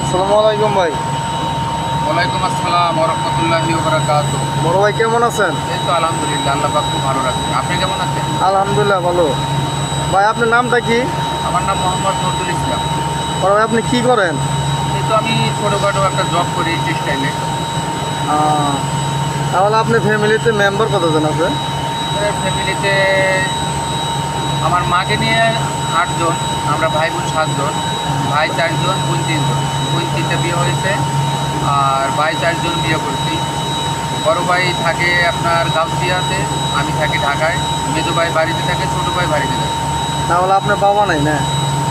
আসসালামু আলাইকুম ভাই। ওয়ালাইকুম আসসালাম ওয়া রাহমাতুল্লাহি ওয়া বারাকাতুহু। বড় ভাই কেমন আছেন? এই তো আলহামদুলিল্লাহ, আল্লাহ পাক খুব ভালো রাখছে। আপনি কেমন আছেন? আলহামদুলিল্লাহ ভালো। ভাই আপনার নামটা কি? আমার নাম মোহাম্মদ নজরুল ইসলাম। বড় ভাই আপনি কি করেন? এই তো আমি ছোটোখাটো একটা জব করি টেক্সটাইলে। তাহলে আপনি ফ্যামিলিতে মেম্বার কতজন আছে? ফ্যামিলিতে আমার মাকে নিয়ে 8 জন, আমরা ভাই বোন 7 জন। ভাই 4 জন, বোন 3 জন। বোন 3টা বিয়ে হয়েছে, আর ভাই 4 জন বিয়ে করছি। বড় ভাই থাকে আপনার গাউসিয়াতে, আমি থাকি ঢাকায়। মেজো ভাই বাড়িতে থাকে, ছোটো ভাই বাড়িতে থাকে। তাহলে আপনার বাবা নাই না?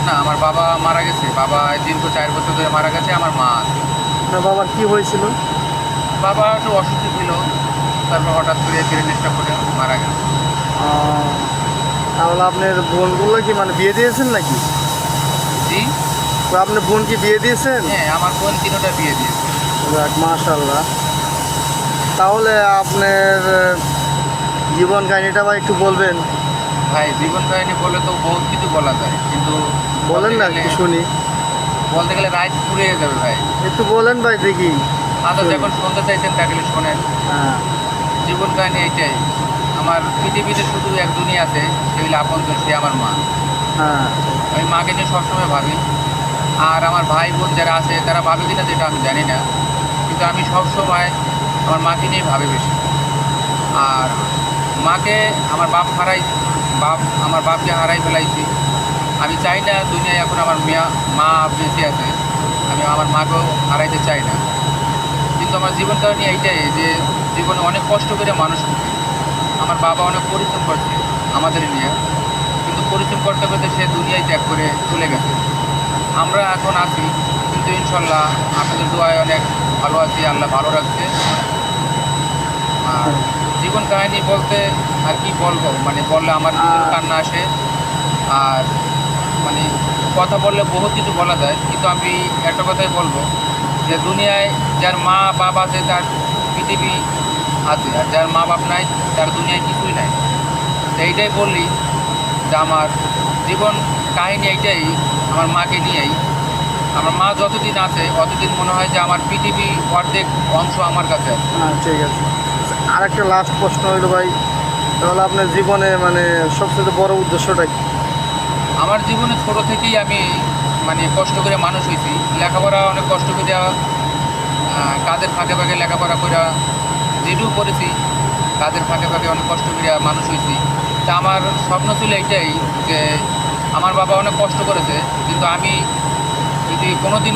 না, আমার বাবা মারা গেছে। বাবা দীর্ঘ 4 বছর ধরে মারা গেছে। আমার মা আছে। আপনার বাবার কি হয়েছিল? বাবা একটু অসুস্থ ছিল, তারপর হঠাৎ করে ব্রেন স্ট্রোক করে মারা গেছে। আহ, তাহলে আপনার বোনগুলো কি মানে বিয়ে দিয়েছেন নাকি? জি, তো আপনার বোন কি বিয়ে দিয়েছেন? হ্যাঁ, আমার বোন 3টা বিয়ে দিয়েছে। যাক, মাশাআল্লাহ। তাহলে আপনার জীবন কাহিনীটা ভাই একটু বলবেন? ভাই, জীবন কাহিনী বলে তো বহুত কিছু বলা যায়, কিন্তু বলেন না, একটু শুনি। বলতে গেলে রাত পুড়িয়ে যাবে ভাই। একটু বলেন ভাই দেখি। আচ্ছা, যখন শুনতে চাইছেন তাহলে শোনেন। হ্যাঁ। জীবন কাহিনী এইটাই, আমার পৃথিবীতে শুধু একজনই আছে, সে হলো আপনজন, সে আমার মা। হ্যাঁ। আমি মাকে নিয়ে সবসময় ভাবি। আর আমার ভাই বোন যারা আছে তারা ভাবে কিনা যেটা আমি জানি না, কিন্তু আমি সবসময় আমার মাকে নিয়ে ভাবি বেশি। আর মাকে আমার আমার বাপকে হারাই ফেলাইছি। আমি চাই না দুনিয়ায় এখন আমার মা বেঁচে আছে, আমি আমার মাকেও হারাইতে চাই না। কিন্তু আমার জীবন কাহিনী এইটাই যে জীবনে অনেক কষ্ট করে মানুষ করছে। আমার বাবা অনেক পরিশ্রম করছে আমাদের নিয়ে, কিন্তু পরিশ্রম করতে করতে সে দুনিয়ায় ত্যাগ করে চলে গেছে। আমরা এখন আছি, কিন্তু ইনশাল্লাহ আপনাদের দোয়ায় অনেক ভালো আছি, আল্লাহ ভালো রাখছে। আর জীবন কাহিনী বলতে আর কি বলবো, মানে বললে আমার নিজেরও কান্না আসে। আর মানে কথা বললে বহুত কিছু বলা যায়, কিন্তু আমি একটা কথাই বলবো যে দুনিয়ায় যার মা বাপ আছে তার পৃথিবী আছে, আর যার মা বাপ নাই তার দুনিয়ায় কিছুই নাই। তো এইটাই বললি যে আমার জীবন কাহিনী এইটাই, আমার মাকে নিয়েই। আমার মা যতদিন আছে ততদিন মনে হয় যে আমার পৃথিবী অর্ধেক অংশ আমার কাছে আছে। হ্যাঁ, ঠিক আছে। আর একটা লাস্ট প্রশ্ন হইলো ভাই, তাহলে আপনার জীবনে মানে সবচেয়ে বড় উদ্দেশ্যটা কি? আমার জীবনে ছোটো থেকেই আমি মানে কষ্ট করে মানুষ হয়েছি। লেখাপড়া অনেক কষ্ট করে, কাজের ফাঁকে ফাঁকে লেখাপড়া করে যেটুকু করেছি, কাজের ফাঁকে ফাঁকে অনেক কষ্ট করে মানুষ হয়েছি। তা আমার স্বপ্ন ছিল এইটাই যে আমার বাবা অনেক কষ্ট করেছে, কিন্তু আমি যদি কোনো দিন